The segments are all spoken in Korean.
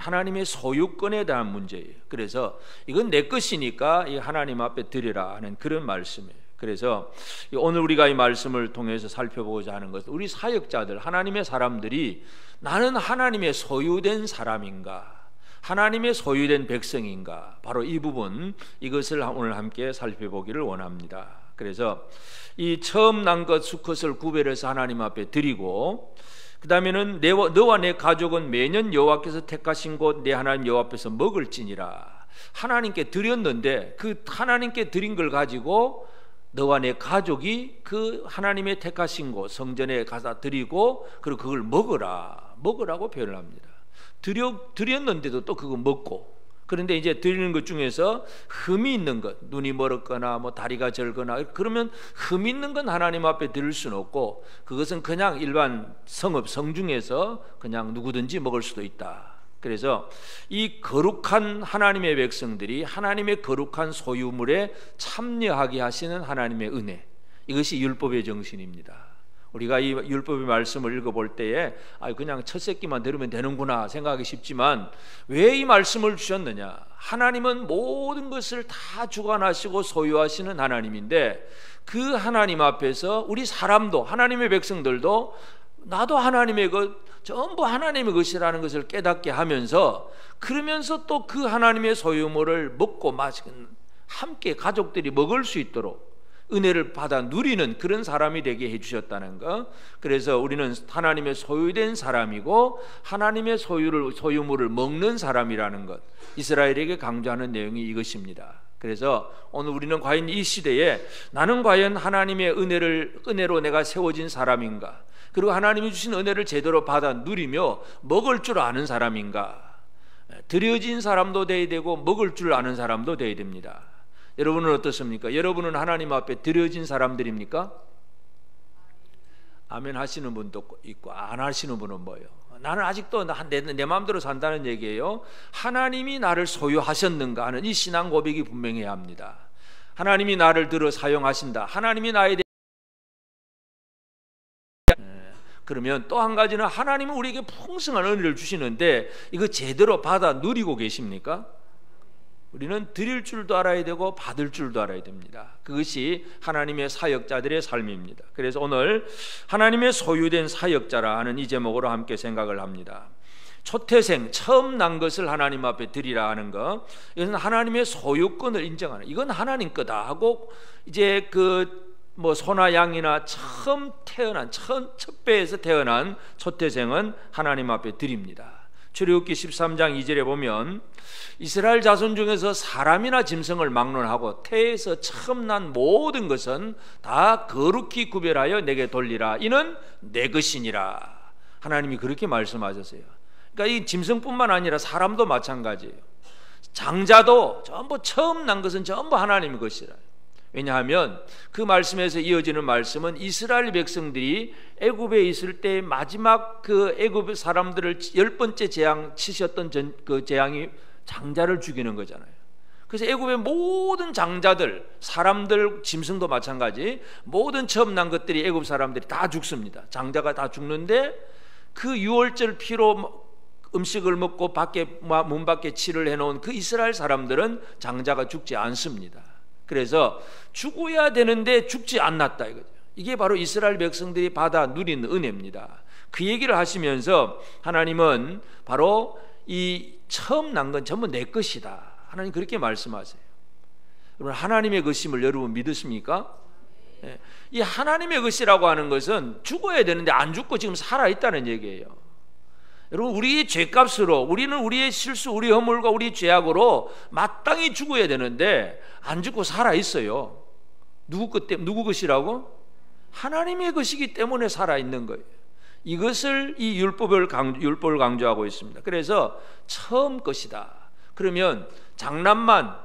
하나님의 소유권에 대한 문제예요. 그래서 이건 내 것이니까 이 하나님 앞에 드리라 하는 그런 말씀이에요. 그래서 오늘 우리가 이 말씀을 통해서 살펴보고자 하는 것은 우리 사역자들, 하나님의 사람들이 나는 하나님의 소유된 사람인가, 하나님의 소유된 백성인가, 바로 이 부분, 이것을 오늘 함께 살펴보기를 원합니다. 그래서 이 처음 난 것 수컷을 구별해서 하나님 앞에 드리고, 그 다음에는 너와 내 가족은 매년 여호와께서 택하신 곳 내 하나님 여호와 앞에서 먹을지니라. 하나님께 드렸는데 그 하나님께 드린 걸 가지고 너와 내 가족이 그 하나님의 택하신 곳 성전에 가서 드리고, 그리고 그걸 먹으라고 표현을 합니다. 드렸는데도 또 그거 먹고, 그런데 이제 드리는 것 중에서 흠이 있는 것, 눈이 멀었거나 뭐 다리가 절거나 그러면 흠 있는 건 하나님 앞에 드릴 수는 없고, 그것은 그냥 일반 성중에서 그냥 누구든지 먹을 수도 있다. 그래서 이 거룩한 하나님의 백성들이 하나님의 거룩한 소유물에 참여하게 하시는 하나님의 은혜, 이것이 율법의 정신입니다. 우리가 이 율법의 말씀을 읽어볼 때에 그냥 첫 새끼만 들으면 되는구나 생각하기 쉽지만, 왜 이 말씀을 주셨느냐? 하나님은 모든 것을 다 주관하시고 소유하시는 하나님인데, 그 하나님 앞에서 우리 사람도, 하나님의 백성들도 나도 하나님의 것, 전부 하나님의 것이라는 것을 깨닫게 하면서, 그러면서 또 그 하나님의 소유물을 먹고 마시는, 함께 가족들이 먹을 수 있도록 은혜를 받아 누리는 그런 사람이 되게 해주셨다는 것. 그래서 우리는 하나님의 소유된 사람이고 하나님의 소유물을 먹는 사람이라는 것, 이스라엘에게 강조하는 내용이 이것입니다. 그래서 오늘 우리는 과연 이 시대에 나는 과연 하나님의 은혜로 내가 세워진 사람인가, 그리고 하나님이 주신 은혜를 제대로 받아 누리며 먹을 줄 아는 사람인가. 드려진 사람도 돼야 되고 먹을 줄 아는 사람도 돼야 됩니다. 여러분은 어떻습니까? 여러분은 하나님 앞에 드려진 사람들입니까? 아멘 하시는 분도 있고 안 하시는 분은 뭐예요? 나는 아직도 내 마음대로 산다는 얘기예요. 하나님이 나를 소유하셨는가 하는 이 신앙 고백이 분명해야 합니다. 하나님이 나를 들어 사용하신다, 하나님이 나에 대해, 그러면 또 한 가지는 하나님은 우리에게 풍성한 은혜를 주시는데 이거 제대로 받아 누리고 계십니까? 우리는 드릴 줄도 알아야 되고 받을 줄도 알아야 됩니다. 그것이 하나님의 사역자들의 삶입니다. 그래서 오늘 하나님의 소유된 사역자라 하는 이 제목으로 함께 생각을 합니다. 초태생, 처음 난 것을 하나님 앞에 드리라 하는 것, 이것은 하나님의 소유권을 인정하는, 이건 하나님 거다 하고, 이제 소나 양이나 처음 태어난, 첫 배에서 태어난 초태생은 하나님 앞에 드립니다. 출애굽기 13장 2절에 보면 이스라엘 자손 중에서 사람이나 짐승을 막론하고 태에서 처음 난 모든 것은 다 거룩히 구별하여 내게 돌리라, 이는 내 것이니라. 하나님이 그렇게 말씀하셨어요. 그러니까 이 짐승뿐만 아니라 사람도 마찬가지예요. 장자도 전부 처음 난 것은 전부 하나님의 것이라. 왜냐하면 그 말씀에서 이어지는 말씀은 이스라엘 백성들이 애굽에 있을 때 마지막 그 애굽 사람들을 10번째 재앙 치셨던 그 재앙이 장자를 죽이는 거잖아요. 그래서 애굽의 모든 장자들, 사람들, 짐승도 마찬가지, 모든 처음 난 것들이 애굽 사람들이 다 죽습니다. 장자가 다 죽는데 그 유월절 피로 음식을 먹고 문 밖에 칠을 해놓은 그 이스라엘 사람들은 장자가 죽지 않습니다. 그래서 죽어야 되는데 죽지 않았다 이거죠. 이게 바로 이스라엘 백성들이 받아 누린 은혜입니다. 그 얘기를 하시면서 하나님은 바로 이 처음 난 건 전부 내 것이다, 하나님 그렇게 말씀하세요. 여러분, 하나님의 것임을 여러분 믿으십니까? 네. 이 하나님의 것이라고 하는 것은 죽어야 되는데 안 죽고 지금 살아있다는 얘기예요. 여러분, 우리의 죄값으로, 우리는 우리의 실수, 우리 허물과 우리 죄악으로 마땅히 죽어야 되는데 안 죽고 살아있어요. 누구 것이라고? 하나님의 것이기 때문에 살아있는 거예요. 이것을 이 율법을 강조하고 있습니다. 그래서 처음 것이다. 그러면 장남만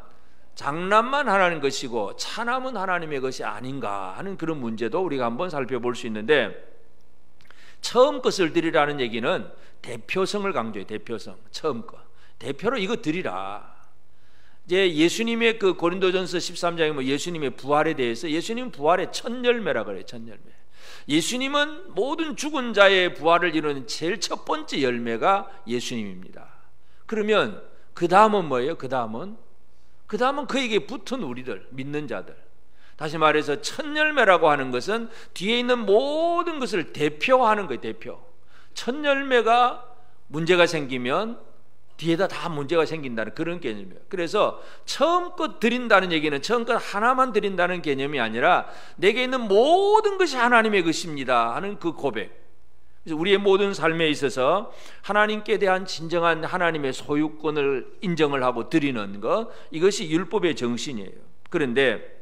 하나님 것이고 차남은 하나님의 것이 아닌가 하는 그런 문제도 우리가 한번 살펴볼 수 있는데, 처음 것을 드리라는 얘기는 대표성을 강조해요. 대표성, 처음 것. 대표로 이거 드리라. 이제 예수님의 그 고린도전서 13장에 뭐 예수님의 부활에 대해서, 예수님 부활의 첫 열매라 그래요. 첫 열매. 예수님은 모든 죽은 자의 부활을 이루는 제일 첫 번째 열매가 예수님입니다. 그러면 그 다음은 뭐예요? 그 다음은 그에게 붙은 우리들, 믿는 자들. 다시 말해서 첫 열매라고 하는 것은 뒤에 있는 모든 것을 대표하는 거예요. 대표. 첫 열매가 문제가 생기면 뒤에다 다 문제가 생긴다는 그런 개념이에요. 그래서 처음껏 드린다는 얘기는 처음껏 하나만 드린다는 개념이 아니라 내게 있는 모든 것이 하나님의 것입니다 하는 그 고백. 그래서 우리의 모든 삶에 있어서 하나님께 대한 진정한 하나님의 소유권을 인정을 하고 드리는 것, 이것이 율법의 정신이에요. 그런데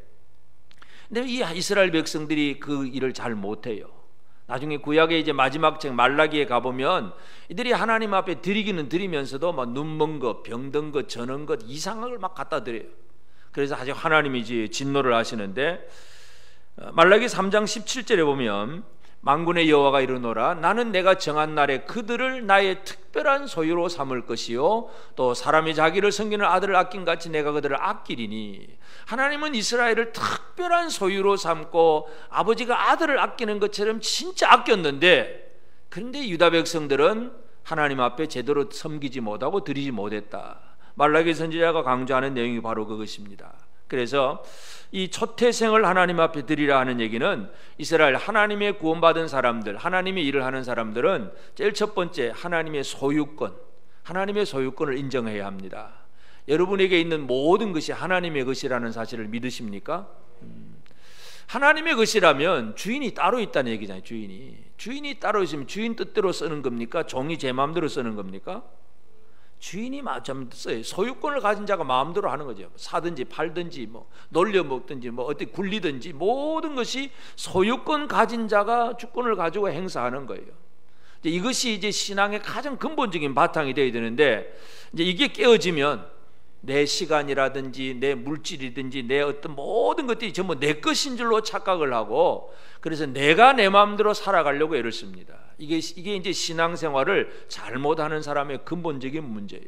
이 이스라엘 백성들이 그 일을 잘 못해요. 나중에 구약의 이제 마지막 책 말라기에 가보면 이들이 하나님 앞에 드리기는 드리면서도 막 눈먼 것, 병든 것, 저는 것, 이상한 걸 막 갖다 드려요. 그래서 아직 하나님이 이제 진노를 하시는데, 말라기 3장 17절에 보면 만군의 여호와가 이르노라 나는 내가 정한 날에 그들을 나의 특별한 소유로 삼을 것이요 또 사람이 자기를 섬기는 아들을 아낀 같이 내가 그들을 아끼리니. 하나님은 이스라엘을 특별한 소유로 삼고 아버지가 아들을 아끼는 것처럼 진짜 아꼈는데, 그런데 유다 백성들은 하나님 앞에 제대로 섬기지 못하고 드리지 못했다. 말라기 선지자가 강조하는 내용이 바로 그것입니다. 그래서 이 초태생을 하나님 앞에 드리라 하는 얘기는 이스라엘 하나님의 구원받은 사람들, 하나님의 일을 하는 사람들은 제일 첫 번째 하나님의 소유권을 인정해야 합니다. 여러분에게 있는 모든 것이 하나님의 것이라는 사실을 믿으십니까? 하나님의 것이라면 주인이 따로 있다는 얘기잖아요. 주인이 따로 있으면 주인 뜻대로 쓰는 겁니까? 종이 제 마음대로 쓰는 겁니까? 주인이 마음 써요. 소유권을 가진 자가 마음대로 하는 거죠. 사든지 팔든지 뭐 놀려 먹든지 뭐 어떻게 굴리든지 모든 것이 소유권 가진 자가 주권을 가지고 행사하는 거예요. 이것이 이제 신앙의 가장 근본적인 바탕이 되어야 되는데, 이제 이게 깨어지면 내 시간이라든지 내 물질이든지 내 어떤 모든 것들이 전부 내 것인 줄로 착각을 하고, 그래서 내가 내 마음대로 살아가려고 애를 씁니다. 이게 이제 신앙생활을 잘못하는 사람의 근본적인 문제예요.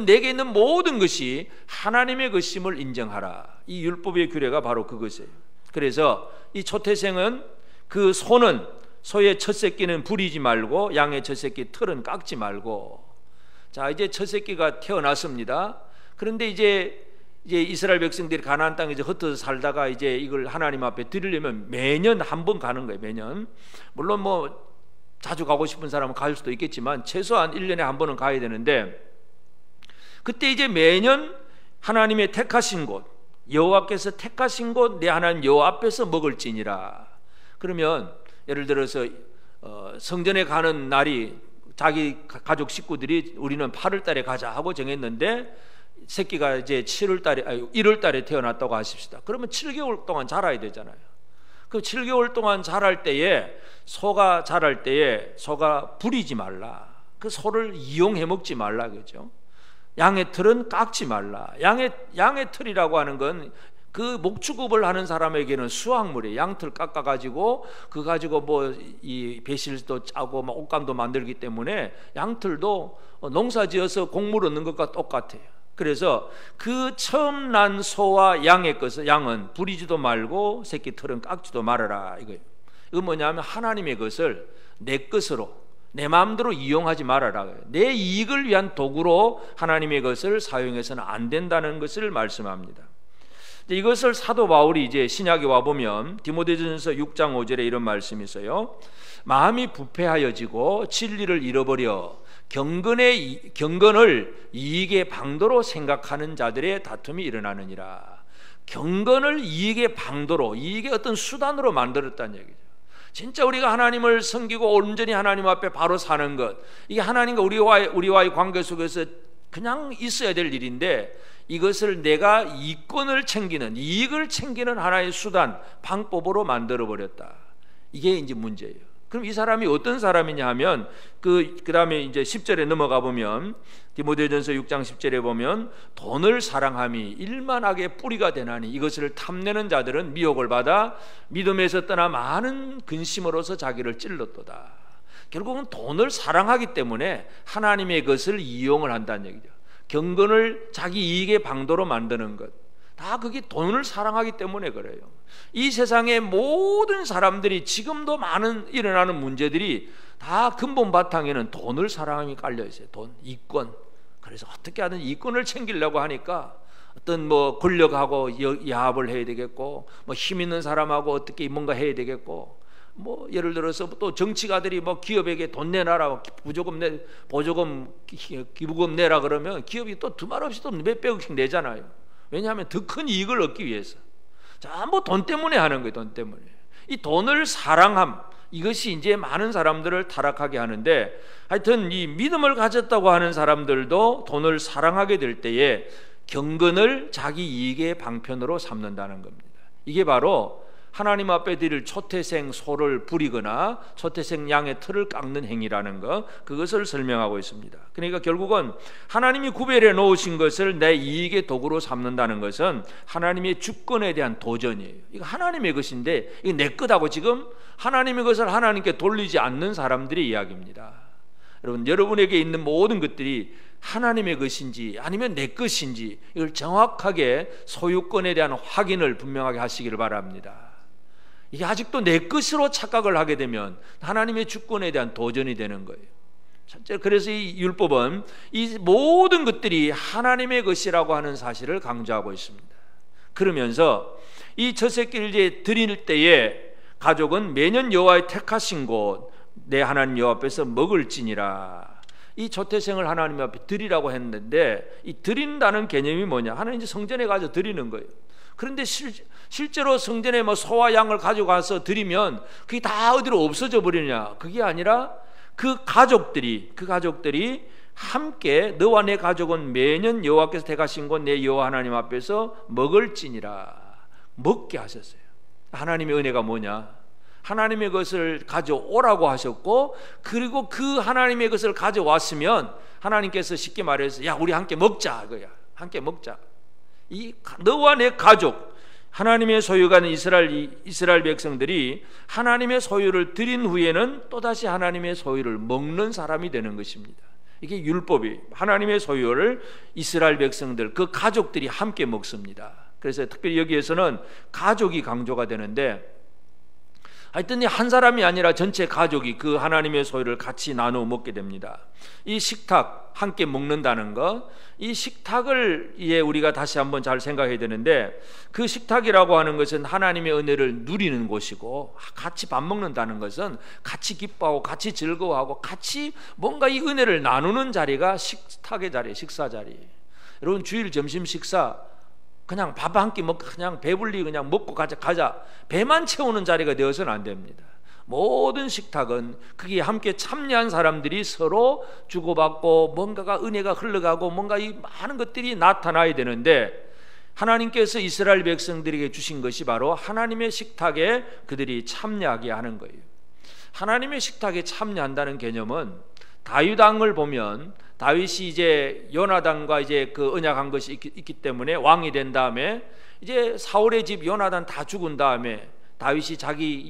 내게 있는 모든 것이 하나님의 것임을 인정하라. 이 율법의 규례가 바로 그것이에요. 그래서 이 초태생은 그 소의 첫 새끼는 부리지 말고 양의 첫 새끼 털은 깎지 말고. 자, 이제 첫 새끼가 태어났습니다. 그런데 이제 이스라엘 백성들이 가나안 땅에 흩어져 살다가 이제 이걸 하나님 앞에 드리려면 매년 한 번 가는 거예요. 매년. 물론 뭐 자주 가고 싶은 사람은 갈 수도 있겠지만 최소한 1년에 한 번은 가야 되는데, 그때 이제 매년 하나님의 택하신 곳, 여호와께서 택하신 곳 내 하나님 여호와 앞에서 먹을지니라. 그러면 예를 들어서 성전에 가는 날이 자기 가족 식구들이 우리는 8월 달에 가자 하고 정했는데 새끼가 이제 1월 달에 태어났다고 하십시다. 그러면 7개월 동안 자라야 되잖아요. 그 7개월 동안 자랄 때에 소가 부리지 말라. 그 소를 이용해 먹지 말라, 그죠? 양의 털은 깎지 말라. 양의 털이라고 하는 건 그 목축업을 하는 사람에게는 수확물이에요. 양털 깎아가지고 그 가지고 뭐 이 배실도 짜고 막 옷감도 만들기 때문에 양털도 농사지어서 곡물 얻는 것과 똑같아요. 그래서 그 처음 난 소와 양의 것을, 양은 부리지도 말고 새끼 털은 깎지도 말아라 이거예요. 이건 뭐냐면 하나님의 것을 내 것으로 내 마음대로 이용하지 말아라. 내 이익을 위한 도구로 하나님의 것을 사용해서는 안 된다는 것을 말씀합니다. 이것을 사도 바울이 이제 신약에 와 보면 디모데전서 6장 5절에 이런 말씀이 있어요. 마음이 부패하여지고 진리를 잃어버려 경건을 이익의 방도로 생각하는 자들의 다툼이 일어나느니라. 경건을 이익의 방도로, 이익의 어떤 수단으로 만들었다는 얘기죠. 진짜 우리가 하나님을 섬기고 온전히 하나님 앞에 바로 사는 것, 이게 하나님과 우리와의 관계 속에서 그냥 있어야 될 일인데, 이것을 내가 이익을 챙기는 하나의 수단, 방법으로 만들어버렸다. 이게 이제 문제예요. 그럼 이 사람이 어떤 사람이냐 하면 그 다음에 이제 10절에 넘어가 보면 디모데전서 6장 10절에 보면 돈을 사랑함이 일만하게 뿌리가 되나니 이것을 탐내는 자들은 미혹을 받아 믿음에서 떠나 많은 근심으로서 자기를 찔렀도다. 결국은 돈을 사랑하기 때문에 하나님의 것을 이용을 한다는 얘기죠. 경건을 자기 이익의 방도로 만드는 것, 다 그게 돈을 사랑하기 때문에 그래요. 이 세상의 모든 사람들이 지금도 일어나는 문제들이 다 근본 바탕에는 돈을 사랑함이 깔려 있어요. 돈, 이권. 그래서 어떻게 하든 이권을 챙기려고 하니까 어떤 뭐 권력하고 야합을 해야 되겠고, 뭐 힘 있는 사람하고 어떻게 뭔가 해야 되겠고, 뭐 예를 들어서 또 정치가들이 뭐 기업에게 돈 내놔라, 보조금 기부금 내라 그러면 기업이 또 두말 없이 또 몇백억씩 내잖아요. 왜냐하면 더 큰 이익을 얻기 위해서. 전부 돈 때문에 하는 거예요. 돈 때문에. 이 돈을 사랑함, 이것이 이제 많은 사람들을 타락하게 하는데, 하여튼 이 믿음을 가졌다고 하는 사람들도 돈을 사랑하게 될 때에 경건을 자기 이익의 방편으로 삼는다는 겁니다. 이게 바로 하나님 앞에 드릴 초태생 소를 부리거나 초태생 양의 털을 깎는 행위라는 것, 그것을 설명하고 있습니다. 그러니까 결국은 하나님이 구별해 놓으신 것을 내 이익의 도구로 삼는다는 것은 하나님의 주권에 대한 도전이에요. 이거 하나님의 것인데 이거 내 것하고 지금 하나님의 것을 하나님께 돌리지 않는 사람들의 이야기입니다. 여러분, 여러분에게 있는 모든 것들이 하나님의 것인지 아니면 내 것인지 이걸 정확하게 소유권에 대한 확인을 분명하게 하시기를 바랍니다. 이게 아직도 내 것으로 착각을 하게 되면 하나님의 주권에 대한 도전이 되는 거예요. 그래서 이 율법은 이 모든 것들이 하나님의 것이라고 하는 사실을 강조하고 있습니다. 그러면서 이 첫 새끼를 이제 드릴 때에 가족은 매년 여호와의 택하신 곳 내 하나님 여호와 앞에서 먹을지니라. 이 초태생을 하나님 앞에 드리라고 했는데, 이 드린다는 개념이 뭐냐? 하나님 이제 성전에 가서 드리는 거예요. 그런데 실제로 성전에 뭐 소와 양을 가져가서 드리면 그게 다 어디로 없어져 버리냐? 그게 아니라 그 가족들이 함께 너와 내 가족은 매년 여호와께서 택하신 곳 내 여호와 하나님 앞에서 먹을지니라. 먹게 하셨어요. 하나님의 은혜가 뭐냐? 하나님의 것을 가져오라고 하셨고, 그리고 그 하나님의 것을 가져왔으면 하나님께서 쉽게 말해서 야, 우리 함께 먹자, 그거야. 함께 먹자. 이 너와 내 가족, 하나님의 소유가 된 이스라엘 백성들이 하나님의 소유를 드린 후에는 또다시 하나님의 소유를 먹는 사람이 되는 것입니다. 이게 율법이 하나님의 소유를 이스라엘 백성들, 그 가족들이 함께 먹습니다. 그래서 특별히 여기에서는 가족이 강조가 되는데, 하여튼 한 사람이 아니라 전체 가족이 그 하나님의 소유를 같이 나누어 먹게 됩니다. 이 식탁, 함께 먹는다는 것, 이 식탁을 우리가 다시 한번 잘 생각해야 되는데, 그 식탁이라고 하는 것은 하나님의 은혜를 누리는 곳이고, 같이 밥 먹는다는 것은 같이 기뻐하고 같이 즐거워하고 같이 뭔가 이 은혜를 나누는 자리가 식탁의 자리, 식사 자리. 여러분, 주일 점심 식사 그냥 밥 한 끼 먹고 그냥 배불리 그냥 먹고 가자 배만 채우는 자리가 되어서는 안 됩니다. 모든 식탁은 거기에 함께 참여한 사람들이 서로 주고받고 뭔가가 은혜가 흘러가고 뭔가 이 많은 것들이 나타나야 되는데, 하나님께서 이스라엘 백성들에게 주신 것이 바로 하나님의 식탁에 그들이 참여하게 하는 거예요. 하나님의 식탁에 참여한다는 개념은, 다윗 왕을 보면 다윗이 이제 요나단과 이제 그 언약한 것이 있기 때문에 왕이 된 다음에 이제 사울의 집 요나단 다 죽은 다음에 다윗이 자기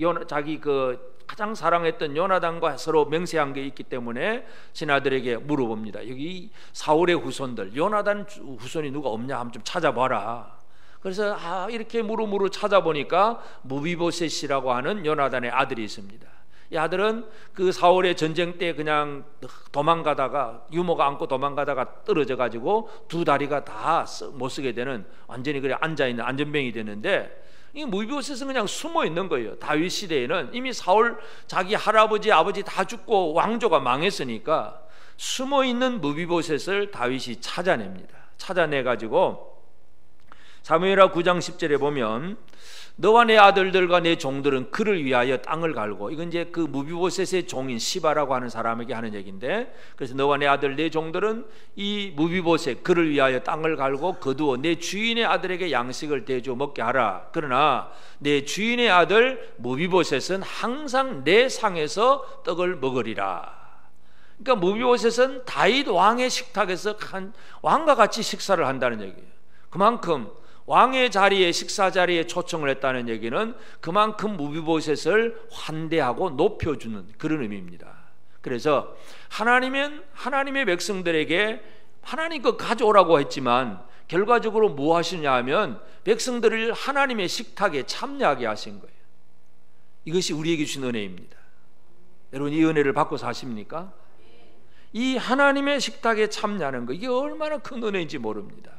그 가장 사랑했던 요나단과 서로 맹세한 게 있기 때문에 신하들에게 물어봅니다. 여기 사울의 후손들, 요나단 후손이 누가 없냐 한번 좀 찾아봐라. 그래서 이렇게 무르무르 찾아보니까 무비보셋이라고 하는 요나단의 아들이 있습니다. 이 아들은 그 사울의 전쟁 때 그냥 도망가다가 유모가 안고 도망가다가 떨어져 가지고 두 다리가 다 못 쓰게 되는, 완전히 그래 앉아있는 안전병이 되는데, 이 무비보셋은 그냥 숨어 있는 거예요. 다윗 시대에는 이미 사울 자기 할아버지 아버지 다 죽고 왕조가 망했으니까 숨어 있는 무비보셋을 다윗이 찾아냅니다. 찾아내 가지고 사무엘하 9장 10절에 보면, 너와 내 아들들과 내 종들은 그를 위하여 땅을 갈고, 이건 이제 그 무비보셋의 종인 시바라고 하는 사람에게 하는 얘기인데, 그래서 너와 내 아들 내 종들은 이 무비보셋 그를 위하여 땅을 갈고 거두어 내 주인의 아들에게 양식을 대주어 먹게 하라. 그러나 내 주인의 아들 무비보셋은 항상 내 상에서 떡을 먹으리라. 그러니까 무비보셋은 다윗 왕의 식탁에서 왕과 같이 식사를 한다는 얘기예요. 그만큼 왕의 자리에, 식사 자리에 초청을 했다는 얘기는 그만큼 무비보셋을 환대하고 높여주는 그런 의미입니다. 그래서 하나님은 하나님의 백성들에게 하나님 것 가져오라고 했지만 결과적으로 뭐 하시냐 하면 백성들을 하나님의 식탁에 참여하게 하신 거예요. 이것이 우리에게 주신 은혜입니다. 여러분, 이 은혜를 받고 사십니까? 이 하나님의 식탁에 참여하는 거, 이게 얼마나 큰 은혜인지 모릅니다.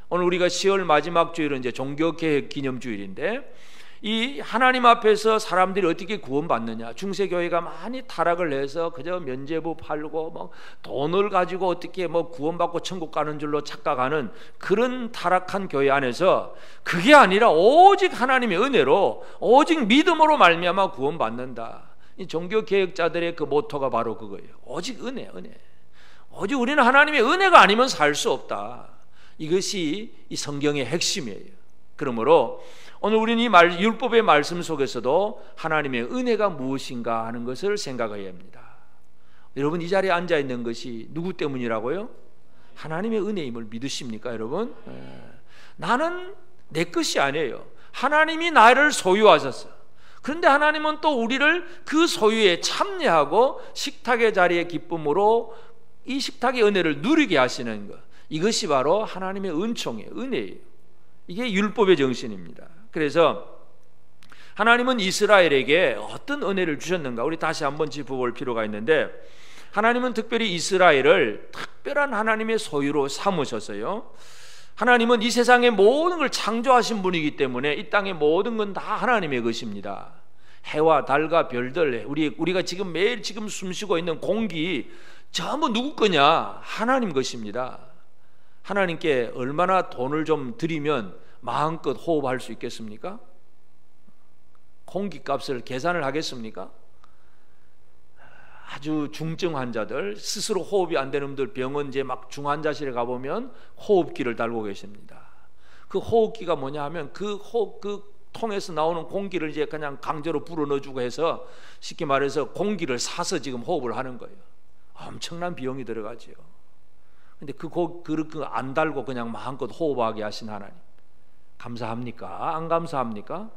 오늘 우리가 10월 마지막 주일은 이제 종교개혁 기념주일인데, 이 하나님 앞에서 사람들이 어떻게 구원받느냐, 중세교회가 많이 타락을 해서 그저 면죄부 팔고 뭐 돈을 가지고 어떻게 뭐 구원받고 천국 가는 줄로 착각하는 그런 타락한 교회 안에서, 그게 아니라 오직 하나님의 은혜로, 오직 믿음으로 말미암아 구원받는다. 이 종교개혁자들의 그 모토가 바로 그거예요. 오직 은혜, 은혜. 오직 우리는 하나님의 은혜가 아니면 살 수 없다. 이것이 이 성경의 핵심이에요. 그러므로 오늘 우리는 이 율법의 말씀 속에서도 하나님의 은혜가 무엇인가 하는 것을 생각해야 합니다. 여러분, 이 자리에 앉아 있는 것이 누구 때문이라고요? 하나님의 은혜임을 믿으십니까, 여러분? 나는 내 것이 아니에요. 하나님이 나를 소유하셨어. 그런데 하나님은 또 우리를 그 소유에 참여하고 식탁의 자리의 기쁨으로 이 식탁의 은혜를 누리게 하시는 것, 이것이 바로 하나님의 은총이에요, 은혜예요. 이게 율법의 정신입니다. 그래서 하나님은 이스라엘에게 어떤 은혜를 주셨는가, 우리 다시 한번 짚어볼 필요가 있는데, 하나님은 특별히 이스라엘을 특별한 하나님의 소유로 삼으셨어요. 하나님은 이 세상의 모든 걸 창조하신 분이기 때문에 이 땅의 모든 건 다 하나님의 것입니다. 해와 달과 별들, 우리가 지금 매일 지금 숨쉬고 있는 공기, 전부 누구 거냐? 하나님 것입니다. 하나님께 얼마나 돈을 좀 드리면 마음껏 호흡할 수 있겠습니까? 공기값을 계산을 하겠습니까? 아주 중증 환자들, 스스로 호흡이 안 되는 분들 병원 이제 막 중환자실에 가보면 호흡기를 달고 계십니다. 그 호흡기가 뭐냐 하면 그 통에서 나오는 공기를 이제 그냥 강제로 불어넣어주고 해서, 쉽게 말해서 공기를 사서 지금 호흡을 하는 거예요. 엄청난 비용이 들어가죠. 근데 그 안 달고 그냥 마음껏 호흡하게 하신 하나님, 감사합니까? 안 감사합니까?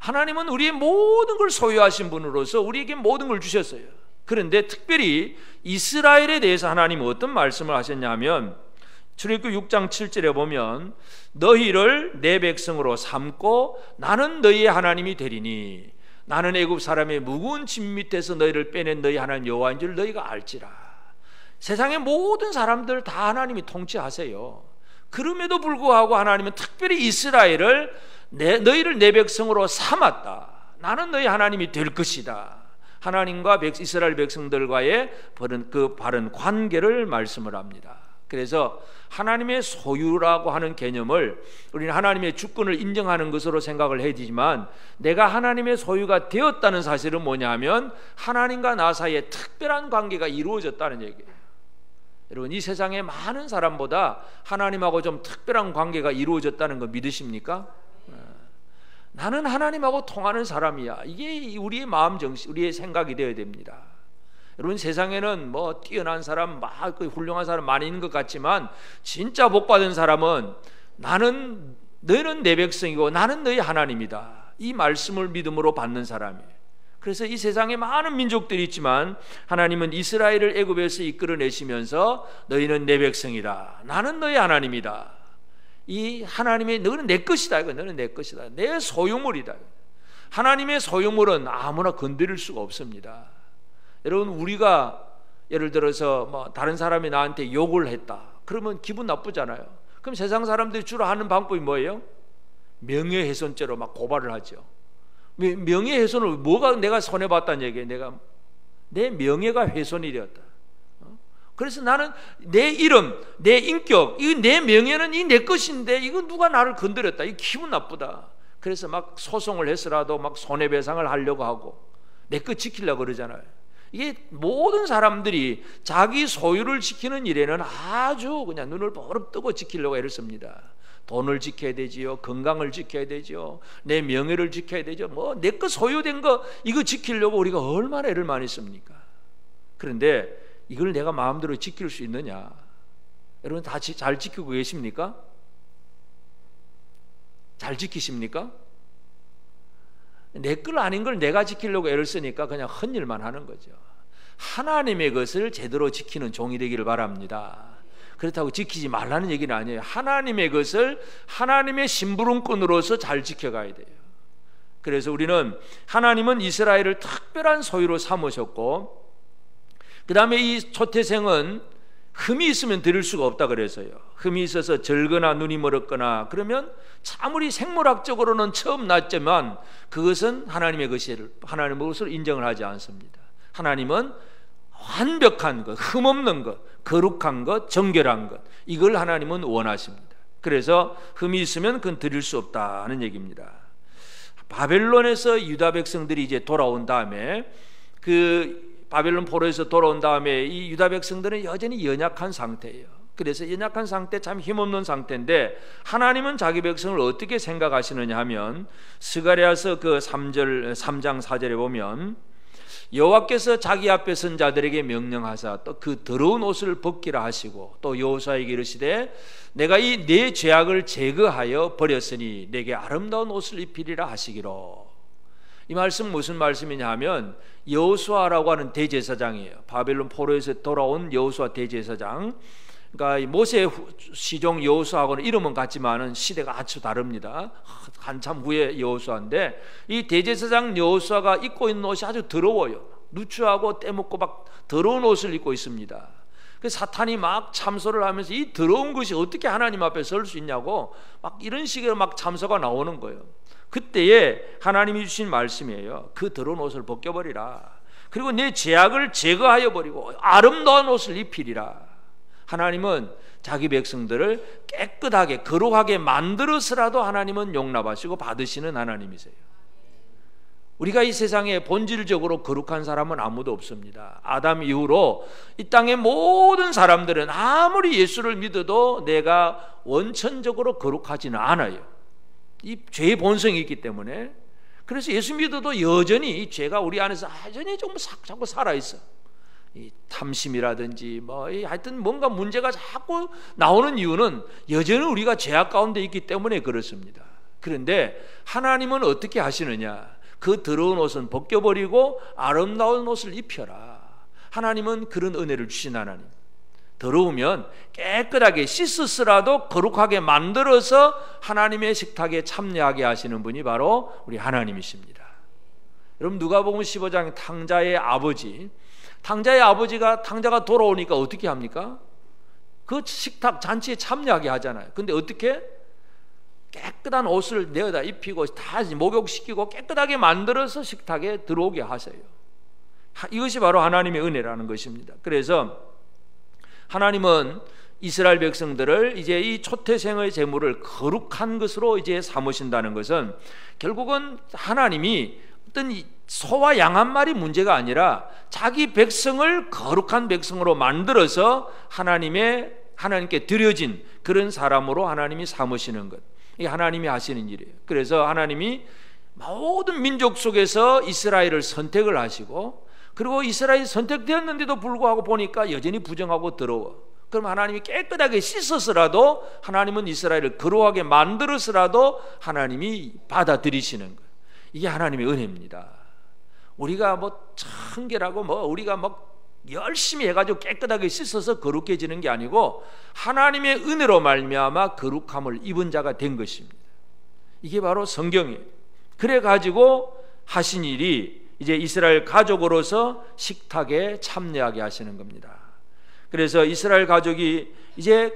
하나님은 우리의 모든 걸 소유하신 분으로서 우리에게 모든 걸 주셨어요. 그런데 특별히 이스라엘에 대해서 하나님은 어떤 말씀을 하셨냐면, 출애굽기 6장 7절에 보면 너희를 내 백성으로 삼고 나는 너희의 하나님이 되리니 나는 애굽 사람의 무거운 짐 밑에서 너희를 빼낸 너희 하나님 여호와인 줄 너희가 알지라. 세상의 모든 사람들 다 하나님이 통치하세요. 그럼에도 불구하고 하나님은 특별히 이스라엘을 너희를 내 백성으로 삼았다. 나는 너희 하나님이 될 것이다. 하나님과 이스라엘 백성들과의 그 바른 관계를 말씀을 합니다. 그래서 하나님의 소유라고 하는 개념을 우리는 하나님의 주권을 인정하는 것으로 생각을 해야 되지만, 내가 하나님의 소유가 되었다는 사실은 뭐냐면 하나님과 나 사이에 특별한 관계가 이루어졌다는 얘기예요. 여러분, 이 세상의 많은 사람보다 하나님하고 좀 특별한 관계가 이루어졌다는 거 믿으십니까? 나는 하나님하고 통하는 사람이야. 이게 우리의 마음 정신, 우리의 생각이 되어야 됩니다. 여러분, 세상에는 뭐 뛰어난 사람, 막 훌륭한 사람 많이 있는 것 같지만, 진짜 복받은 사람은 너희는 내 백성이고 나는 너희 하나님이다, 이 말씀을 믿음으로 받는 사람이에요. 그래서 이 세상에 많은 민족들이 있지만 하나님은 이스라엘을 애굽에서 이끌어내시면서 너희는 내 백성이다, 나는 너희 하나님이다, 이 하나님의 너는 내 것이다, 너는 내 것이다, 내 소유물이다. 하나님의 소유물은 아무나 건드릴 수가 없습니다. 여러분, 우리가 예를 들어서 뭐 다른 사람이 나한테 욕을 했다, 그러면 기분 나쁘잖아요. 그럼 세상 사람들이 주로 하는 방법이 뭐예요? 명예훼손죄로 막 고발을 하죠. 명예훼손을, 뭐가 내가 손해봤다는 얘기예요? 내 명예가 훼손이 되었다. 그래서 나는 내 이름, 내 인격, 이 내 명예는 이 내 것인데 이거 누가 나를 건드렸다, 이 기분 나쁘다. 그래서 막 소송을 해서라도 막 손해배상을 하려고 하고 내 것 지키려고 그러잖아요. 이게 모든 사람들이 자기 소유를 지키는 일에는 아주 그냥 눈을 버럭 뜨고 지키려고 애를 씁니다. 돈을 지켜야 되지요, 건강을 지켜야 되죠, 내 명예를 지켜야 되죠. 뭐 내 거 소유된 거 이거 지키려고 우리가 얼마나 애를 많이 씁니까? 그런데 이걸 내가 마음대로 지킬 수 있느냐? 여러분, 다 잘 지키고 계십니까? 잘 지키십니까? 내 걸 아닌 걸 내가 지키려고 애를 쓰니까 그냥 헛일만 하는 거죠. 하나님의 것을 제대로 지키는 종이 되기를 바랍니다. 그렇다고 지키지 말라는 얘기는 아니에요. 하나님의 것을 하나님의 심부름꾼으로서 잘 지켜가야 돼요. 그래서 우리는 하나님은 이스라엘을 특별한 소유로 삼으셨고, 그 다음에 이 초태생은 흠이 있으면 드릴 수가 없다 그래서요. 흠이 있어서 절거나 눈이 멀었거나 그러면 아무리 생물학적으로는 처음 났지만 그것은 하나님의 것을 인정을 하지 않습니다. 하나님은 완벽한 것, 흠없는 것, 거룩한 것, 정결한 것, 이걸 하나님은 원하십니다. 그래서 흠이 있으면 그건 드릴 수 없다는 얘기입니다. 바벨론에서 유다 백성들이 이제 돌아온 다음에 바벨론 포로에서 돌아온 다음에 이 유다 백성들은 여전히 연약한 상태예요. 그래서 연약한 상태, 참 힘없는 상태인데 하나님은 자기 백성을 어떻게 생각하시느냐 하면 스가랴서 그 3장 4절에 보면 여호와께서 자기 앞에 선 자들에게 명령하사 또 그 더러운 옷을 벗기라 하시고 또 여호수아에게 이르시되 내가 이 내 죄악을 제거하여 버렸으니 내게 아름다운 옷을 입히리라 하시기로. 이 말씀 무슨 말씀이냐 하면 여호수아라고 하는 대제사장이에요. 바벨론 포로에서 돌아온 여호수아 대제사장. 그러니까 모세 시종 여호수아하고는 이름은 같지만은 시대가 아주 다릅니다. 한참 후에 여호수아인데 이 대제사장 여호수아가 입고 있는 옷이 아주 더러워요. 누추하고 때묻고 막 더러운 옷을 입고 있습니다. 그래서 사탄이 막 참소를 하면서 이 더러운 것이 어떻게 하나님 앞에 설 수 있냐고 막 이런 식으로 막 참소가 나오는 거예요. 그때에 하나님이 주신 말씀이에요. 그 더러운 옷을 벗겨버리라. 그리고 내 죄악을 제거하여 버리고 아름다운 옷을 입히리라. 하나님은 자기 백성들을 깨끗하게 거룩하게 만들어서라도 하나님은 용납하시고 받으시는 하나님이세요. 우리가 이 세상에 본질적으로 거룩한 사람은 아무도 없습니다. 아담 이후로 이 땅의 모든 사람들은 아무리 예수를 믿어도 내가 원천적으로 거룩하지는 않아요. 이 죄의 본성이 있기 때문에. 그래서 예수 믿어도 여전히 이 죄가 우리 안에서 여전히 좀 자꾸 살아있어. 이 탐심이라든지 하여튼 뭔가 문제가 자꾸 나오는 이유는 여전히 우리가 죄악 가운데 있기 때문에 그렇습니다. 그런데 하나님은 어떻게 하시느냐? 그 더러운 옷은 벗겨버리고 아름다운 옷을 입혀라. 하나님은 그런 은혜를 주신 하나님. 더러우면 깨끗하게 씻으서라도 거룩하게 만들어서 하나님의 식탁에 참여하게 하시는 분이 바로 우리 하나님이십니다. 여러분 누가복음 15장 탕자의 아버지가 탕자가 돌아오니까 어떻게 합니까? 그 식탁 잔치에 참여하게 하잖아요. 근데 어떻게? 깨끗한 옷을 내어다 입히고 다 목욕시키고 깨끗하게 만들어서 식탁에 들어오게 하세요. 이것이 바로 하나님의 은혜라는 것입니다. 그래서 하나님은 이스라엘 백성들을 이제 이 초태생의 제물을 거룩한 것으로 이제 삼으신다는 것은 결국은 하나님이 어떤 소와 양 한 마리 문제가 아니라 자기 백성을 거룩한 백성으로 만들어서 하나님께 드려진 그런 사람으로 하나님이 삼으시는 것. 이게 하나님이 하시는 일이에요. 그래서 하나님이 모든 민족 속에서 이스라엘을 선택을 하시고 그리고 이스라엘이 선택되었는데도 불구하고 보니까 여전히 부정하고 더러워. 그럼 하나님이 깨끗하게 씻어서라도 하나님은 이스라엘을 거룩하게 만들어서라도 하나님이 받아들이시는 것. 이게 하나님의 은혜입니다. 우리가 청결하고 우리가 열심히 해가지고 깨끗하게 씻어서 거룩해지는 게 아니고 하나님의 은혜로 말미암아 거룩함을 입은 자가 된 것입니다. 이게 바로 성경이에요. 그래가지고 하신 일이 이제 이스라엘 가족으로서 식탁에 참여하게 하시는 겁니다. 그래서 이스라엘 가족이 이제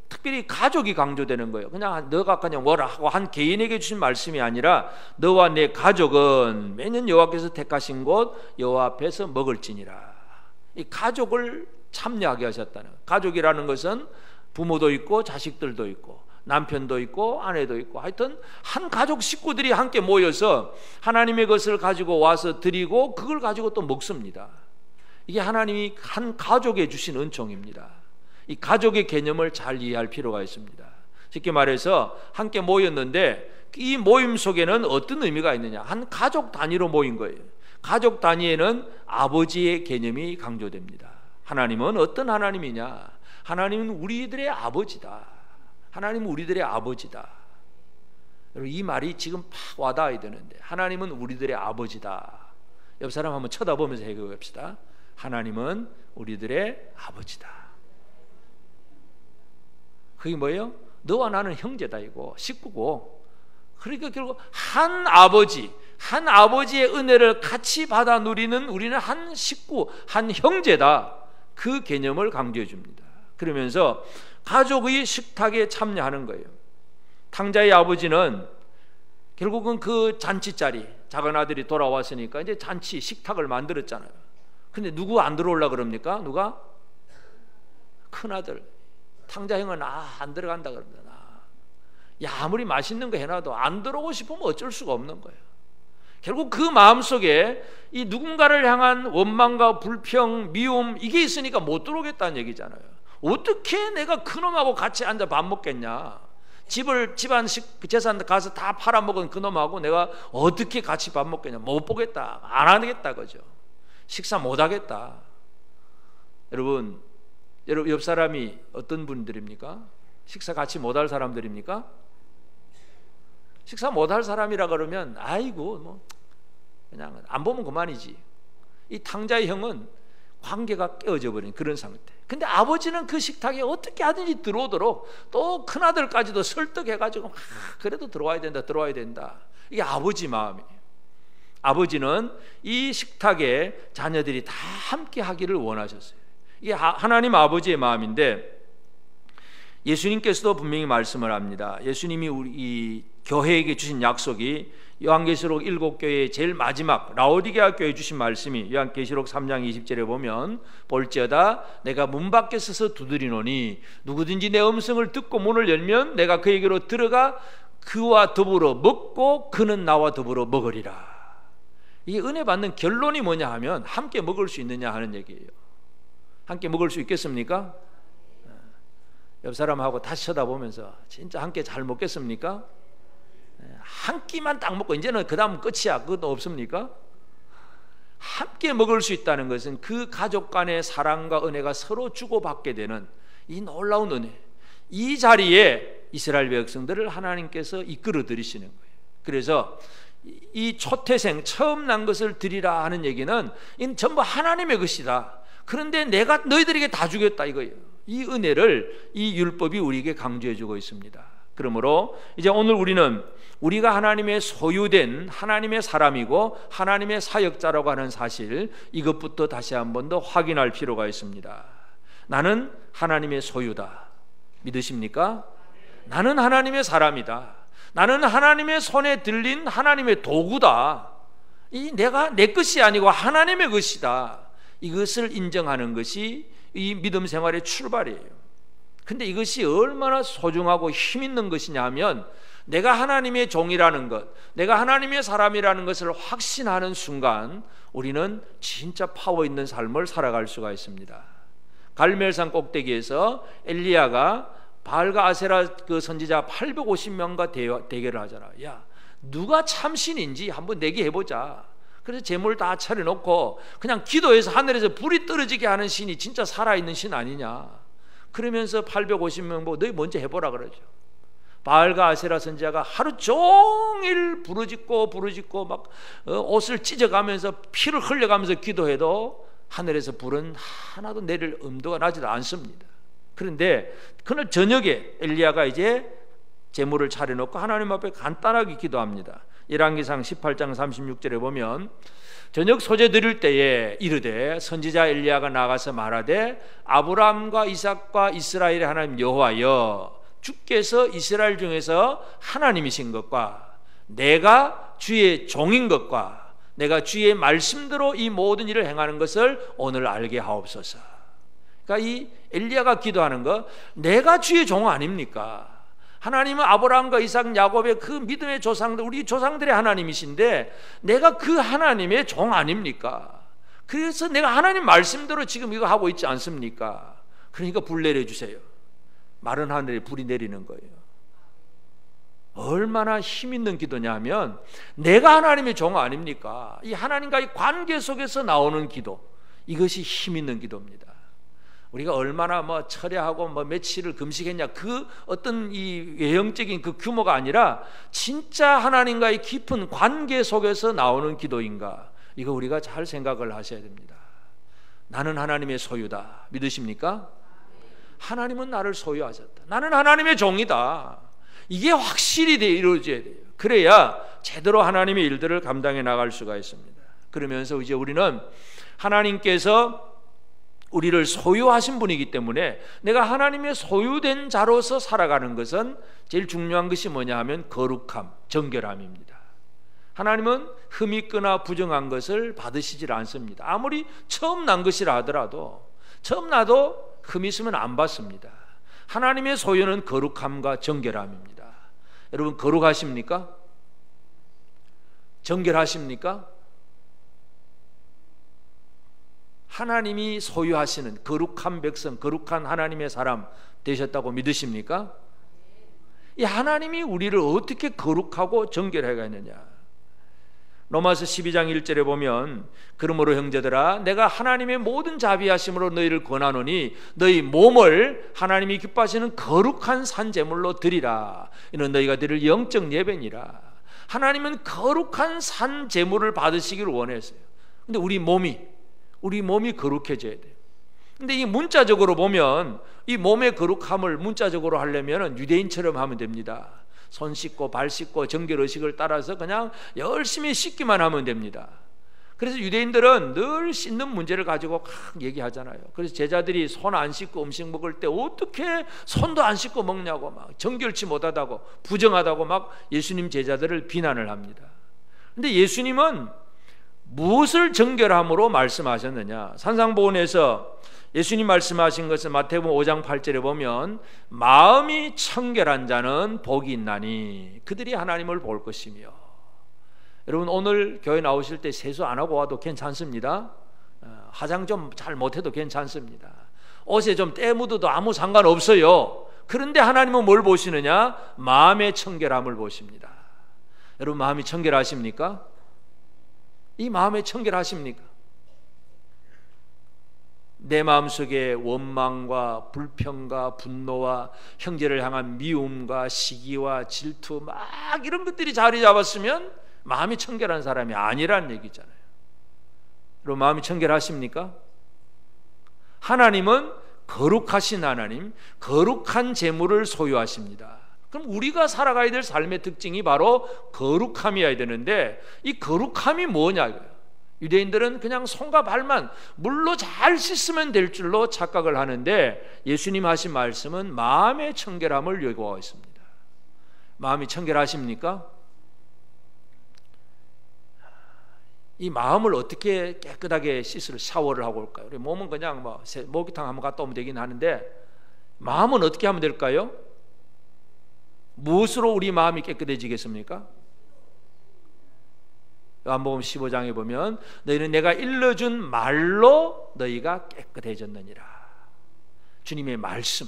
특별히 가족이 강조되는 거예요. 그냥 너가 그냥 뭐라 하고 한 개인에게 주신 말씀이 아니라 너와 내 가족은 매년 여호와께서 택하신 곳 여호와 앞에서 먹을지니라. 이 가족을 참여하게 하셨다는 거예요. 가족이라는 것은 부모도 있고 자식들도 있고 남편도 있고 아내도 있고 하여튼 한 가족 식구들이 함께 모여서 하나님의 것을 가지고 와서 드리고 그걸 가지고 또 먹습니다. 이게 하나님이 한 가족에 주신 은총입니다. 이 가족의 개념을 잘 이해할 필요가 있습니다. 쉽게 말해서 함께 모였는데 이 모임 속에는 어떤 의미가 있느냐? 한 가족 단위로 모인 거예요. 가족 단위에는 아버지의 개념이 강조됩니다. 하나님은 어떤 하나님이냐? 하나님은 우리들의 아버지다. 하나님은 우리들의 아버지다. 여러분 이 말이 지금 팍 와닿아야 되는데 하나님은 우리들의 아버지다. 옆 사람 한번 쳐다보면서 해결합시다. 하나님은 우리들의 아버지다. 그게 뭐예요? 너와 나는 형제다 이고 식구고 그러니까 결국 한 아버지 한 아버지의 은혜를 같이 받아 누리는 우리는 한 식구, 한 형제다. 그 개념을 강조해 줍니다. 그러면서 가족의 식탁에 참여하는 거예요. 탕자의 아버지는 결국은 그 잔치 자리, 작은 아들이 돌아왔으니까 이제 잔치 식탁을 만들었잖아요. 근데 누구 안 들어오려고 그럽니까? 누가? 큰아들. 탕자 형은 안 들어간다 그럽니다. 야, 아무리 맛있는 거 해놔도 안 들어오고 싶으면 어쩔 수가 없는 거예요. 결국 그 마음속에 이 누군가를 향한 원망과 불평, 미움, 이게 있으니까 못 들어오겠다는 얘기잖아요. 어떻게 내가 그놈하고 같이 앉아 밥 먹겠냐? 집안 재산 가서 다 팔아먹은 그놈하고 내가 어떻게 같이 밥 먹겠냐? 못 보겠다, 안 하겠다, 그죠? 식사 못 하겠다. 여러분 옆 사람이 어떤 분들입니까? 식사 같이 못 할 사람들입니까? 식사 못 할 사람이라 그러면 아이고 뭐 그냥 안 보면 그만이지. 이 탕자의 형은 관계가 깨어져 버린 그런 상태. 근데 아버지는 그 식탁에 어떻게 하든지 들어오도록 또 큰아들까지도 설득해가지고 그래도 들어와야 된다. 이게 아버지 마음이에요. 아버지는 이 식탁에 자녀들이 다 함께 하기를 원하셨어요. 이게 하나님 아버지의 마음인데, 예수님께서도 분명히 말씀을 합니다. 예수님이 우리 교회에게 주신 약속이 요한계시록 7교회의 제일 마지막 라오디게아 교회에 주신 말씀이 요한계시록 3장 20절에 보면, 볼지어다 내가 문 밖에 서서 두드리노니 누구든지 내 음성을 듣고 문을 열면 내가 그에게로 들어가 그와 더불어 먹고 그는 나와 더불어 먹으리라. 이 은혜 받는 결론이 뭐냐 하면 함께 먹을 수 있느냐 하는 얘기예요. 함께 먹을 수 있겠습니까? 옆 사람하고 다시 쳐다보면서 진짜 함께 잘 먹겠습니까? 한 끼만 딱 먹고 이제는 그 다음 끝이야, 그것도 없습니까? 함께 먹을 수 있다는 것은 그 가족 간의 사랑과 은혜가 서로 주고받게 되는 이 놀라운 은혜, 이 자리에 이스라엘 백성들을 하나님께서 이끌어 들이시는 거예요. 그래서 이 초태생 처음 난 것을 드리라 하는 얘기는 이는 전부 하나님의 것이다. 그런데 내가 너희들에게 다 주겠다 이거예요. 이 은혜를 이 율법이 우리에게 강조해 주고 있습니다. 그러므로 이제 오늘 우리는 우리가 하나님의 소유된 하나님의 사람이고 하나님의 사역자라고 하는 사실, 이것부터 다시 한 번 더 확인할 필요가 있습니다. 나는 하나님의 소유다. 믿으십니까? 나는 하나님의 사람이다. 나는 하나님의 손에 들린 하나님의 도구다. 이 내가 내 것이 아니고 하나님의 것이다. 이것을 인정하는 것이 이 믿음 생활의 출발이에요. 근데 이것이 얼마나 소중하고 힘 있는 것이냐 하면, 내가 하나님의 종이라는 것, 내가 하나님의 사람이라는 것을 확신하는 순간 우리는 진짜 파워 있는 삶을 살아갈 수가 있습니다. 갈멜산 꼭대기에서 엘리야가 바알과 아세라 그 선지자 850명과 대결을 하잖아. 야, 누가 참신인지 한번 내기해보자. 그래서 제물 다 차려놓고 그냥 기도해서 하늘에서 불이 떨어지게 하는 신이 진짜 살아있는 신 아니냐. 그러면서 850명 보고 너희 먼저 해보라 그러죠. 바알과 아세라 선지자가 하루 종일 부르짖고 막 옷을 찢어가면서 피를 흘려가면서 기도해도 하늘에서 불은 하나도 내릴 엄두가 나지도 않습니다. 그런데 그날 저녁에 엘리야가 이제 제물을 차려놓고 하나님 앞에 간단하게 기도합니다. 열왕기상 18장 36절에 보면, 저녁 소재 드릴 때에 이르되 선지자 엘리야가 나가서 말하되 아브라함과 이삭과 이스라엘의 하나님 여호와여, 주께서 이스라엘 중에서 하나님이신 것과 내가 주의 종인 것과 내가 주의 말씀대로 이 모든 일을 행하는 것을 오늘 알게 하옵소서. 그러니까 이 엘리야가 기도하는 거, 내가 주의 종 아닙니까? 하나님은 아브라함과 이삭, 야곱의 그 믿음의 조상들, 우리 조상들의 하나님이신데 내가 그 하나님의 종 아닙니까? 그래서 내가 하나님 말씀대로 지금 이거 하고 있지 않습니까? 그러니까 불 내려주세요. 마른 하늘에 불이 내리는 거예요. 얼마나 힘 있는 기도냐 하면, 내가 하나님의 종 아닙니까? 이 하나님과의 관계 속에서 나오는 기도, 이것이 힘 있는 기도입니다. 우리가 얼마나 철야하고 며칠을 금식했냐, 그 어떤 이 외형적인 그 규모가 아니라 진짜 하나님과의 깊은 관계 속에서 나오는 기도인가, 이거 우리가 잘 생각을 하셔야 됩니다. 나는 하나님의 소유다. 믿으십니까? 하나님은 나를 소유하셨다. 나는 하나님의 종이다. 이게 확실히 이루어져야 돼요. 그래야 제대로 하나님의 일들을 감당해 나갈 수가 있습니다. 그러면서 이제 우리는 하나님께서 우리를 소유하신 분이기 때문에 내가 하나님의 소유된 자로서 살아가는 것은 제일 중요한 것이 뭐냐 하면 거룩함, 정결함입니다. 하나님은 흠 있거나 부정한 것을 받으시질 않습니다. 아무리 처음 난 것이라 하더라도 처음 나도 흠 있으면 안 받습니다. 하나님의 소유는 거룩함과 정결함입니다. 여러분 거룩하십니까? 정결하십니까? 하나님이 소유하시는 거룩한 백성, 거룩한 하나님의 사람 되셨다고 믿으십니까? 이 하나님이 우리를 어떻게 거룩하고 정결해가느냐. 로마서 12장 1절에 보면 그러므로 형제들아 내가 하나님의 모든 자비하심으로 너희를 권하노니 너희 몸을 하나님이 기뻐하시는 거룩한 산제물로 드리라. 이는 너희가 드릴 영적 예배니라. 하나님은 거룩한 산제물을 받으시기를 원했어요. 근데 우리 몸이 거룩해져야 돼요. 근데 이 문자적으로 보면 이 몸의 거룩함을 문자적으로 하려면 유대인처럼 하면 됩니다. 손 씻고 발 씻고 정결의식을 따라서 그냥 열심히 씻기만 하면 됩니다. 그래서 유대인들은 늘 씻는 문제를 가지고 얘기하잖아요. 그래서 제자들이 손 안 씻고 음식 먹을 때 어떻게 손도 안 씻고 먹냐고 막 정결치 못하다고 부정하다고 막 예수님 제자들을 비난을 합니다. 근데 예수님은 무엇을 정결함으로 말씀하셨느냐? 산상보훈에서 예수님 말씀하신 것은 마태복음 5장 8절에 보면 마음이 청결한 자는 복이 있나니 그들이 하나님을 볼 것이며. 여러분 오늘 교회 나오실 때 세수 안 하고 와도 괜찮습니다. 화장 좀 잘 못해도 괜찮습니다. 옷에 좀 때 묻어도 아무 상관없어요. 그런데 하나님은 뭘 보시느냐? 마음의 청결함을 보십니다. 여러분 마음이 청결하십니까? 이 마음에 청결하십니까? 내 마음속에 원망과 불평과 분노와 형제를 향한 미움과 시기와 질투 막 이런 것들이 자리 잡았으면 마음이 청결한 사람이 아니라는 얘기잖아요. 그럼 마음이 청결하십니까? 하나님은 거룩하신 하나님, 거룩한 재물을 소유하십니다. 그럼 우리가 살아가야 될 삶의 특징이 바로 거룩함이어야 되는데 이 거룩함이 뭐냐? 유대인들은 그냥 손과 발만 물로 잘 씻으면 될 줄로 착각을 하는데 예수님 하신 말씀은 마음의 청결함을 요구하고 있습니다. 마음이 청결하십니까? 이 마음을 어떻게 깨끗하게 샤워를 하고 올까요? 우리 몸은 그냥 목욕탕 한번 갔다 오면 되긴 하는데 마음은 어떻게 하면 될까요? 무엇으로 우리 마음이 깨끗해지겠습니까? 요한복음 15장에 보면 너희는 내가 일러준 말로 너희가 깨끗해졌느니라. 주님의 말씀,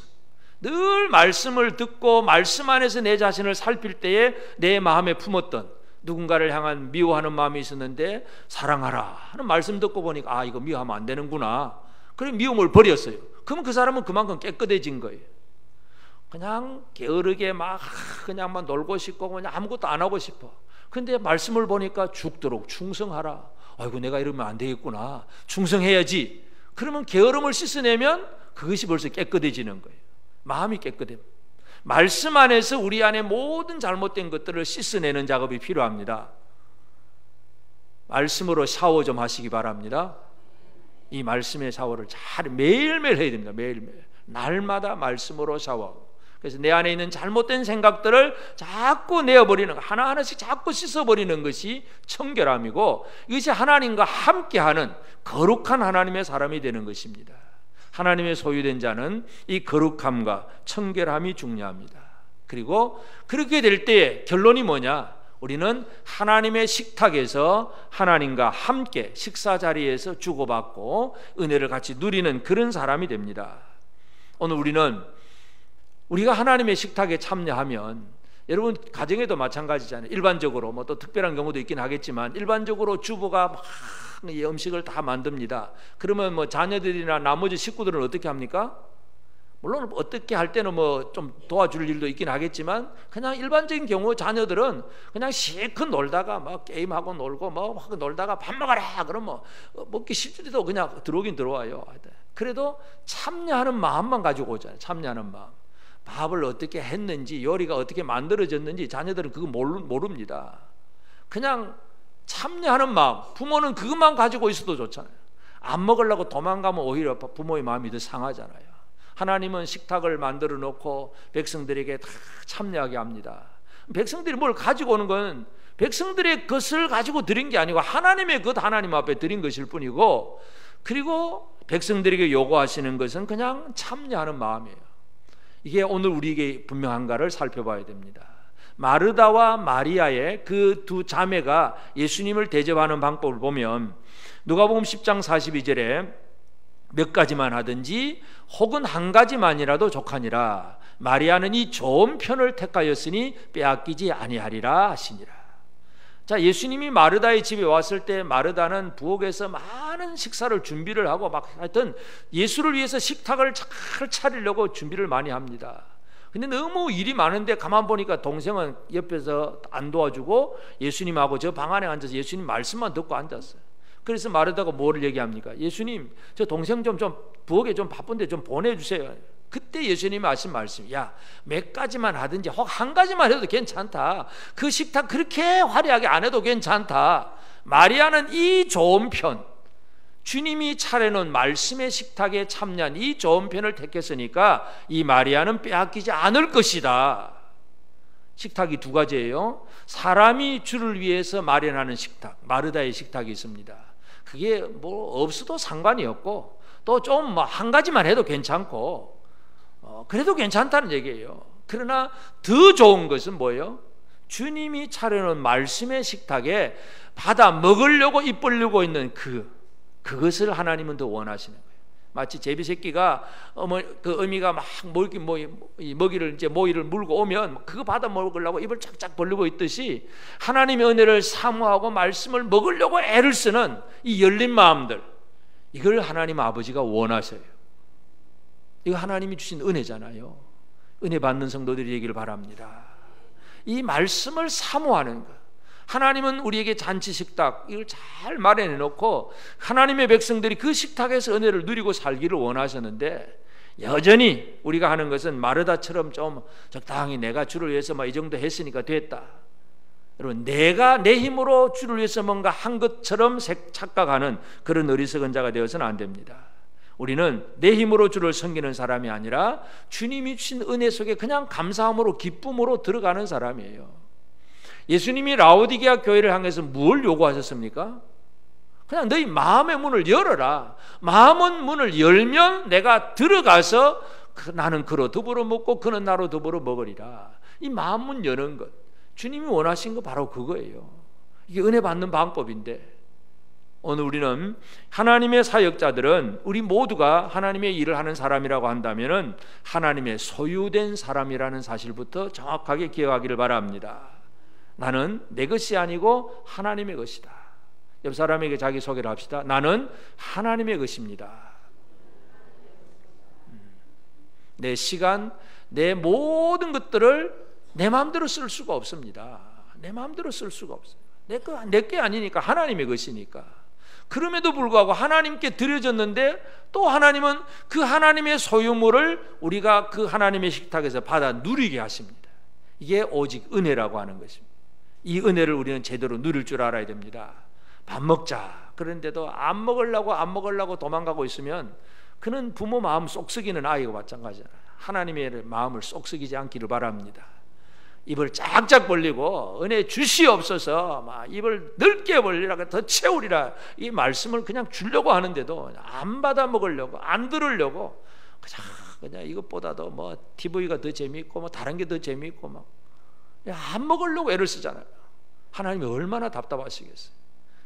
늘 말씀을 듣고 말씀 안에서 내 자신을 살필 때에 내 마음에 품었던 누군가를 향한 미워하는 마음이 있었는데 사랑하라 하는 말씀 듣고 보니까 이거 미워하면 안 되는구나. 그래 미움을 버렸어요. 그러면 그 사람은 그만큼 깨끗해진 거예요. 그냥 게으르게 그냥 놀고 싶고 그냥 아무것도 안 하고 싶어. 근데 말씀을 보니까 죽도록 충성하라. 아이고 내가 이러면 안 되겠구나. 충성해야지. 그러면 게으름을 씻어내면 그것이 벌써 깨끗해지는 거예요. 마음이 깨끗해요. 말씀 안에서 우리 안에 모든 잘못된 것들을 씻어내는 작업이 필요합니다. 말씀으로 샤워 좀 하시기 바랍니다. 이 말씀의 샤워를 잘 매일매일 해야 됩니다. 매일매일 날마다 말씀으로 샤워하고. 그래서 내 안에 있는 잘못된 생각들을 자꾸 내어버리는, 하나하나씩 자꾸 씻어버리는 것이 청결함이고, 이것이 하나님과 함께하는 거룩한 하나님의 사람이 되는 것입니다. 하나님의 소유된 자는 이 거룩함과 청결함이 중요합니다. 그리고 그렇게 될 때의 결론이 뭐냐? 우리는 하나님의 식탁에서 하나님과 함께 식사 자리에서 주고받고 은혜를 같이 누리는 그런 사람이 됩니다. 오늘 우리가 하나님의 식탁에 참여하면, 여러분 가정에도 마찬가지잖아요. 일반적으로 또 특별한 경우도 있긴 하겠지만 일반적으로 주부가 막 이 음식을 다 만듭니다. 그러면 자녀들이나 나머지 식구들은 어떻게 합니까? 물론 어떻게 할 때는 좀 도와줄 일도 있긴 하겠지만, 그냥 일반적인 경우 자녀들은 그냥 실컷 놀다가 게임하고 놀고 놀다가 밥 먹어라 그러면 먹기 싫지도 그냥 들어오긴 들어와요. 그래도 참여하는 마음만 가지고 오잖아요. 참여하는 마음. 밥을 어떻게 했는지, 요리가 어떻게 만들어졌는지 자녀들은 그거 모릅니다. 그냥 참여하는 마음, 부모는 그것만 가지고 있어도 좋잖아요. 안 먹으려고 도망가면 오히려 부모의 마음이 더 상하잖아요. 하나님은 식탁을 만들어 놓고 백성들에게 다 참여하게 합니다. 백성들이 뭘 가지고 오는 건 백성들의 것을 가지고 드린 게 아니고 하나님의 것, 하나님 앞에 드린 것일 뿐이고, 그리고 백성들에게 요구하시는 것은 그냥 참여하는 마음이에요. 이게 오늘 우리에게 분명한가를 살펴봐야 됩니다. 마르다와 마리아의 그 두 자매가 예수님을 대접하는 방법을 보면 누가복음 10장 42절에 몇 가지만 하든지 혹은 한 가지만이라도 족하니라. 마리아는 이 좋은 편을 택하였으니 빼앗기지 아니하리라 하시니라. 자, 예수님이 마르다의 집에 왔을 때 마르다는 부엌에서 많은 식사를 준비를 하고 막 하여튼 예수를 위해서 식탁을 잘 차리려고 준비를 많이 합니다. 근데 너무 일이 많은데 가만 보니까 동생은 옆에서 안 도와주고 예수님하고 저 방 안에 앉아서 예수님 말씀만 듣고 앉았어요. 그래서 마르다가 뭐를 얘기합니까? 예수님, 저 동생 좀 부엌에 좀 바쁜데 좀 보내주세요. 그때 예수님이 하신 말씀, 야, 몇 가지만 하든지 혹 한 가지만 해도 괜찮다. 그 식탁 그렇게 화려하게 안 해도 괜찮다. 마리아는 이 좋은 편, 주님이 차려놓은 말씀의 식탁에 참여한 이 좋은 편을 택했으니까 이 마리아는 빼앗기지 않을 것이다. 식탁이 두 가지예요. 사람이 주를 위해서 마련하는 식탁, 마르다의 식탁이 있습니다. 그게 뭐 없어도 상관이 없고 또 좀 뭐 한 가지만 해도 괜찮고 그래도 괜찮다는 얘기예요. 그러나 더 좋은 것은 뭐예요? 주님이 차려놓은 말씀의 식탁에 받아 먹으려고 입 벌리고 있는 그것을 하나님은 더 원하시는 거예요. 마치 제비새끼가 그 어미가 막 먹이를 이제 모이를 물고 오면 그거 받아 먹으려고 입을 쫙쫙 벌리고 있듯이 하나님의 은혜를 사모하고 말씀을 먹으려고 애를 쓰는 이 열린 마음들, 이걸 하나님 아버지가 원하셔요. 이거 하나님이 주신 은혜잖아요. 은혜 받는 성도들이 되기를 바랍니다. 이 말씀을 사모하는 것, 하나님은 우리에게 잔치 식탁 이걸 잘 마련해 놓고 하나님의 백성들이 그 식탁에서 은혜를 누리고 살기를 원하셨는데, 여전히 우리가 하는 것은 마르다처럼 좀 적당히 내가 주를 위해서 이 정도 했으니까 됐다. 여러분, 내가 내 힘으로 주를 위해서 뭔가 한 것처럼 착각하는 그런 어리석은 자가 되어서는 안 됩니다. 우리는 내 힘으로 주를 섬기는 사람이 아니라 주님이 주신 은혜 속에 그냥 감사함으로 기쁨으로 들어가는 사람이에요. 예수님이 라오디게아 교회를 향해서 뭘 요구하셨습니까? 그냥 너희 마음의 문을 열어라. 마음은 문을 열면 내가 들어가서 나는 그로 더불어 먹고 그는 나로 더불어 먹으리라. 이 마음 문 여는 것, 주님이 원하신 거 바로 그거예요. 이게 은혜 받는 방법인데, 오늘 우리는 하나님의 사역자들은 우리 모두가 하나님의 일을 하는 사람이라고 한다면 하나님의 소유된 사람이라는 사실부터 정확하게 기억하기를 바랍니다. 나는 내 것이 아니고 하나님의 것이다. 옆 사람에게 자기 소개를 합시다. 나는 하나님의 것입니다. 내 시간, 내 모든 것들을 내 마음대로 쓸 수가 없습니다. 내 마음대로 쓸 수가 없어요. 내 게 아니니까 하나님의 것이니까. 그럼에도 불구하고 하나님께 드려졌는데 또 하나님은 그 하나님의 소유물을 우리가 그 하나님의 식탁에서 받아 누리게 하십니다. 이게 오직 은혜라고 하는 것입니다. 이 은혜를 우리는 제대로 누릴 줄 알아야 됩니다. 밥 먹자 그런데도 안 먹으려고 도망가고 있으면 그는 부모 마음 쏙 썩이는 아이가 마찬가지잖아요. 하나님의 마음을 쏙 썩이지 않기를 바랍니다. 입을 쫙쫙 벌리고 은혜 주시옵소서 막 입을 넓게 벌리라, 더 채우리라, 이 말씀을 그냥 주려고 하는데도 안 받아 먹으려고, 안 들으려고 그냥 이것보다도 뭐 TV가 더 재미있고 뭐 다른 게 더 재미있고 막 안 먹으려고 애를 쓰잖아요. 하나님이 얼마나 답답하시겠어요.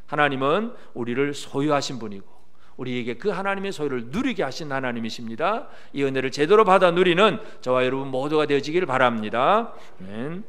하나님은 우리를 소유하신 분이고 우리에게 그 하나님의 소유를 누리게 하신 하나님이십니다. 이 은혜를 제대로 받아 누리는 저와 여러분 모두가 되어지길 바랍니다. 아멘.